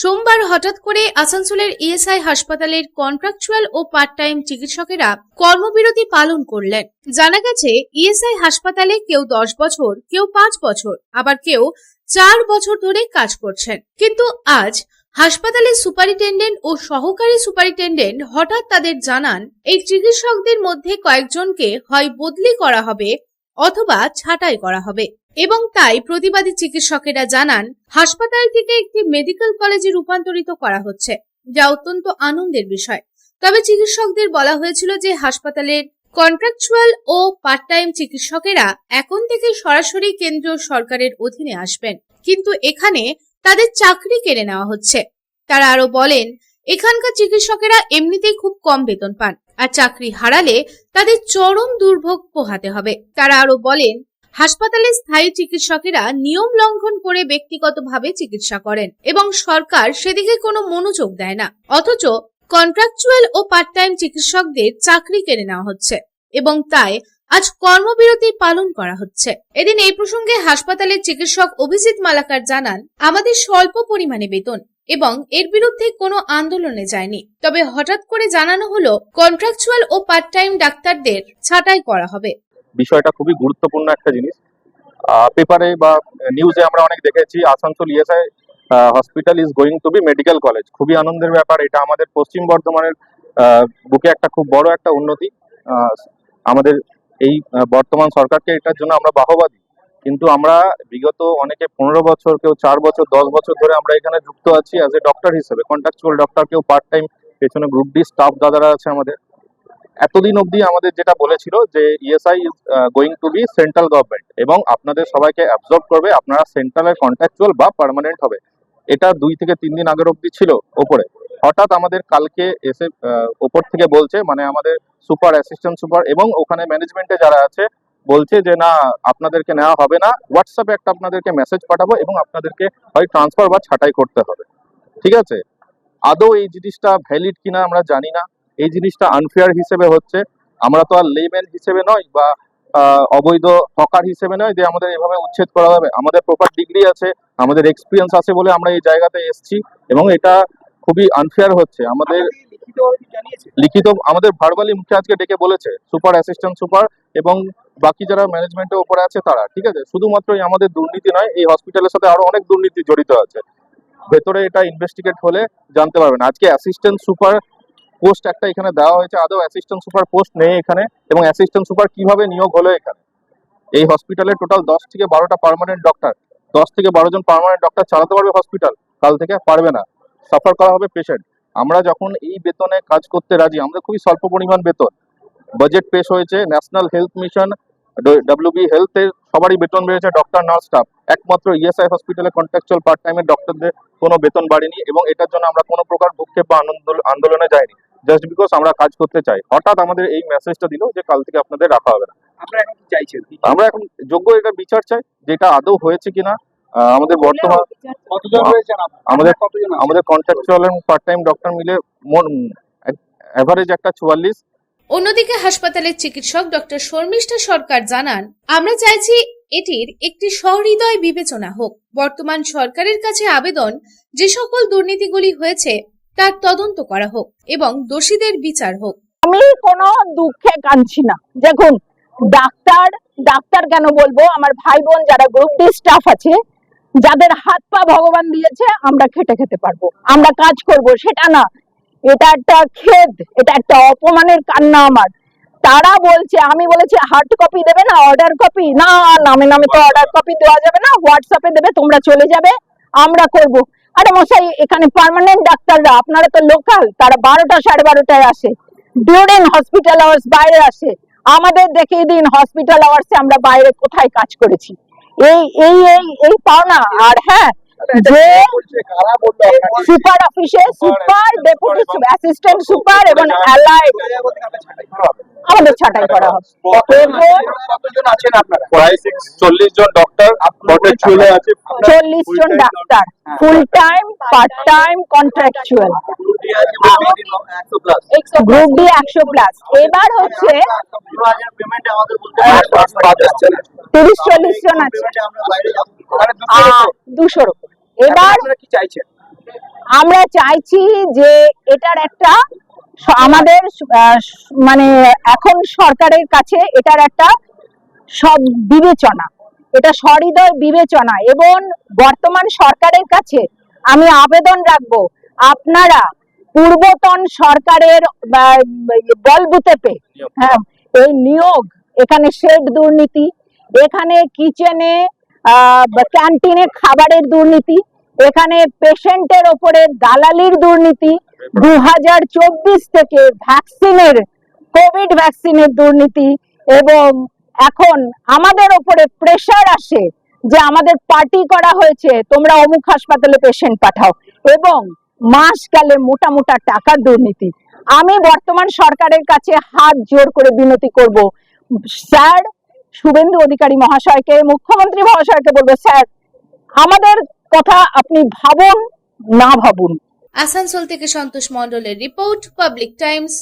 সোমবার হঠাৎ করে আসানসোলের ইএসআই হাসপাতালের কন্ট্রাকচুয়াল ও পার্ট টাইম চিকিৎসকেরা কর্মবিরতি পালন করলেন। জানা গেছে, ইএসআই হাসপাতালে কেউ 10 বছর, কেউ 5 বছর, আবার কেউ 4 বছর ধরে কাজ করছেন। কিন্তু আজ হাসপাতালের সুপারিনটেন্ডেন্ট ও সহকারী সুপারিনটেন্ডেন্ট হঠাৎ তাদের জানান, এই চিকিৎসকদের মধ্যে কয়েকজনকে হয় বদলি করা হবে অথবা ছাঁটাই করা হবে। এবং তাই প্রতিবাদী চিকিৎসকেরা জানান, হাসপাতাল থেকে একটি মেডিকেল কলেজে রূপান্তরিত করা হচ্ছে, যা অত্যন্ত আনন্দের বিষয়। তবে চিকিৎসকদের বলা হয়েছিল যে হাসপাতালের কন্ট্রাকচুয়াল ও পার্ট টাইম চিকিৎসকেরা এখন থেকে সরাসরি কেন্দ্রীয় সরকারের অধীনে আসবেন, কিন্তু এখানে তাদের চাকরি কেড়ে নেওয়া হচ্ছে। তারা আরো বলেন, এখানকার চিকিৎসকেরা এমনিতেই খুব কম বেতন পান, আর চাকরি হারালে তাদের চরম দুর্ভোগ পোহাতে হবে। তারা আরো বলেন, হাসপাতালের স্থায়ী চিকিৎসকেরা নিয়ম লঙ্ঘন করে ব্যক্তিগতভাবে চিকিৎসা করেন এবং সরকার সেদিকে কোনো মনোযোগ দেয় না, অথচ কন্ট্রাকচুয়াল ও পার্ট টাইম চিকিৎসকদের চাকরি কেড়ে নেওয়া হচ্ছে এবং তাই আজ কর্মবিরতি পালন করা হচ্ছে। এদিন এই প্রসঙ্গে হাসপাতালের চিকিৎসক অভিজিৎ মালাকার জানান, আমাদের স্বল্প পরিমাণে বেতন এবং এর বিরুদ্ধে কোনো আন্দোলনে যায়নি, তবে হঠাৎ করে জানানো হলো কন্ট্রাকচুয়াল ও পার্ট টাইম ডাক্তারদের ছাঁটাই করা হবে। বিষয়টা খুবই গুরুত্বপূর্ণ একটা জিনিস। পেপারে বা নিউজে আমরা অনেক দেখেছি, Asansol ESI hospital is going to be medical college. খুবই আনন্দের ব্যাপার। এটা আমাদের পশ্চিম বর্ধমানের বুকে একটা খুব বড় একটা উন্নতি। আমাদের এই বর্তমান সরকারকে এটার জন্য আমরা বাহবা দিই। কিন্তু আমরা বিগত অনেকে 15 বছর, কেউ 4 বছর, 10 বছর ধরে আমরা এখানে যুক্ত আছি অ্যাজ এ ডক্টর হিসেবে, কন্ট্রাকচুয়াল ডক্টর, কেউ পার্ট টাইম, পেছনে গ্রুপ ডি স্টাফ দাদারা আছে আমাদের। এতদিন অবধি আমাদের যেটা বলেছিল যে ESI is going to be central government এবং আপনাদের সবাইকে অ্যাবজর্ব করবে, আপনারা সেন্ট্রালের কন্ট্রাকচুয়াল বা পার্মানেন্ট হবে। এটা 2 থেকে 3 দিন আগের অবধি ছিল ওপরে। হঠাৎ আমাদের কালকে এসে ওপর থেকে বলছে, মানে আমাদের সুপার, অ্যাসিস্ট্যান্ট সুপার এবং ওখানে ম্যানেজমেন্টে যারা আছে বলছে যে না, আপনাদেরকে নেওয়া হবে না, হোয়াটসঅ্যাপে একটা আপনাদেরকে মেসেজ পাঠাবো এবং আপনাদেরকে হয় ট্রান্সফার বা ছাঁটাই করতে হবে। ঠিক আছে, আদৌ এই জিনিসটা ভ্যালিড কিনা আমরা জানি না। এই জিনিসটা আনফেয়ার হিসেবে হচ্ছে। আমরা তো আর লেম্যান হিসেবে নয় বা অবৈধ হকার হিসেবে নয় যে আমাদের এভাবে উচ্ছেদ করা হবে। আমাদের প্রপার ডিগ্রি আছে, আমাদের এক্সপিরিয়েন্স আছে বলে আমরা এই জায়গাতে এসেছি এবং এটা খুবই আনফেয়ার হচ্ছে। আমাদের লিখিত, আমাদের ভার্বালি মুখে আজকে ডেকে বলেছে সুপার, অ্যাসিস্ট্যান্ট সুপার এবং বাকি যারা ম্যানেজমেন্টের উপরে আছে তারা। ঠিক আছে, শুধুমাত্রই আমাদের দুর্নীতি নয়, এই হসপিটালের সাথে আরো অনেক দুর্নীতি জড়িত আছে। ভেতরে এটা ইনভেস্টিগেট হলে জানতে পারবেন। আজকে অ্যাসিস্ট্যান্ট সুপার পোস্ট একটা এখানে দেওয়া হয়েছে, আদৌ অ্যাসিস্ট্যান্ট সুপার পোস্ট নেই এখানে। এবং অ্যাসিস্ট্যান্ট সুপার কিভাবে নিয়োগ হলো এখানে? এই হসপিটালে টোটাল 10 থেকে 12টা পার্মানেন্ট ডক্টর, 10 থেকে 12 জন পার্মানেন্ট ডক্টর চালাতে পারবে হসপিটাল? কাল থেকে পারবে না, সাফার করা হবে পেশেন্ট। আমরা যখন এই বেতনে কাজ করতে রাজি, আমরা খুবই স্বল্প পরিমাণ বেতন, বাজেট পেশ হয়েছে, ন্যাশনাল হেলথ মিশন, ডব্লিউবি হেলথের সবারই বেতন বেড়েছে, ডক্টর, নার্স, স্টাফ। একমাত্র ইএসআই হসপিটালে কন্ট্রাকচুয়াল পার্ট টাইমের ডক্টরদের কোনো বেতন বাড়েনি এবং এটার জন্য আমরা কোনো প্রকার ভূক্ষেপ বা আন্দোলনে যাইনি, জাস্ট বিকজ আমরা কাজ করতে চাই। হঠাৎ আমাদের এই মেসেজটা দিল যে কাল থেকে আপনাদের রাখা হবে না। আমরা এখন যোগ্য এটা বিচার চাই, যেটা আদৌ হয়েছে কিনা। আমাদের বর্তমান আমাদের কন্ট্রাকচুয়াল এবং পার্ট টাইম ডক্টর মিলে এভারেজ একটা 44। অন্যদিকে হাসপাতালের চিকিৎসক ডক্টর শর্মিষ্ঠা সরকার জানান, আমরা চাইছি এটির একটি সহৃদয় বিবেচনা হোক। বর্তমান সরকারের কাছে আবেদন, যে সকল দুর্নীতিগুলি হয়েছে তার তদন্ত করা হোক এবং দোষীদের বিচার হোক। আমি কোনো দুঃখে কাঁদছি না। দেখুন, ডাক্তার কেন বলবো, আমার ভাই বোন যারা গ্রুপ ডি স্টাফ আছে, যাদের হাত পা ভগবান দিয়েছে, আমরা খেতে পারবো, আমরা কাজ করব, সেটা না। এটা একটা খেদ, এটা একটা অপমানের কান্না আমার। তারা বলছে, আমি বলেছি হার্ড কপি দেবে না, অর্ডার কপি? না, নামে তো অর্ডার কপি দেওয়া যাবে না, হোয়াটসঅ্যাপে দেবে, তোমরা চলে যাবে, আমরা করব। আরে মশাই, এখানে পার্মানেন্ট ডাক্তাররা, আপনারা তো লোকাল, তারা 12টা 12:30টায় আসে, ডিউরিং হসপিটাল আওয়ার্স বাইরে আসে। আমাদের দেখিয়ে দিন হসপিটাল আওয়ার্সে আমরা বাইরে কোথায় কাজ করেছি। এই এই এই পাওনা। আর হ্যাঁ, যে সুপার অফিসে সুপার, ডেপুটি অ্যাসিস্ট্যান্ট সুপার এবং অ্যালাইড আমাদের ছাঁটাই করা হবে। 40 জন ডক্টর, 40 জন ডাক্তার, full time, part time, contractual, group D 100+। এবার হচ্ছে 30-40 জন আছে, 200-র উপর। এবার আমরা চাইছি যে এটার একটা আমাদের মানে এখন সরকারের কাছে এটার একটা সব বিবেচনা, এটা সহৃদয় বিবেচনা, এবং বর্তমান সরকারের কাছে আমি আবেদন রাখবো, আপনারা পূর্বতন সরকারের বলবুতেপে, হ্যাঁ, এই নিয়োগ, এখানে শেড দুর্নীতি, এখানে কিচেনে ক্যান্টিনে খাবারের দুর্নীতি, এখানে পেশেন্টের ওপরে দালালির দুর্নীতি, 2024 থেকে ভ্যাকসিনের, কোভিড ভ্যাকসিনের দুর্নীতি, এবং এখন আমাদের ওপরে প্রেসার আসে যে আমাদের পার্টি করা হয়েছে, তোমরা অমুক হাসপাতালে পেশেন্ট পাঠাও, এবং মাস গেলে মোটা মোটা টাকার দুর্নীতি। আমি বর্তমান সরকারের কাছে হাত জোর করে বিনতি করব, স্যার শুভেন্দু অধিকারী মহাশয়কে, মুখ্যমন্ত্রী মহাশয়কে বলবো, স্যার আমাদের কথা আপনি ভাবুন, না ভাবুন। আসানসোল থেকে সন্তোষ মণ্ডলের রিপোর্ট, পাবলিক টাইমস।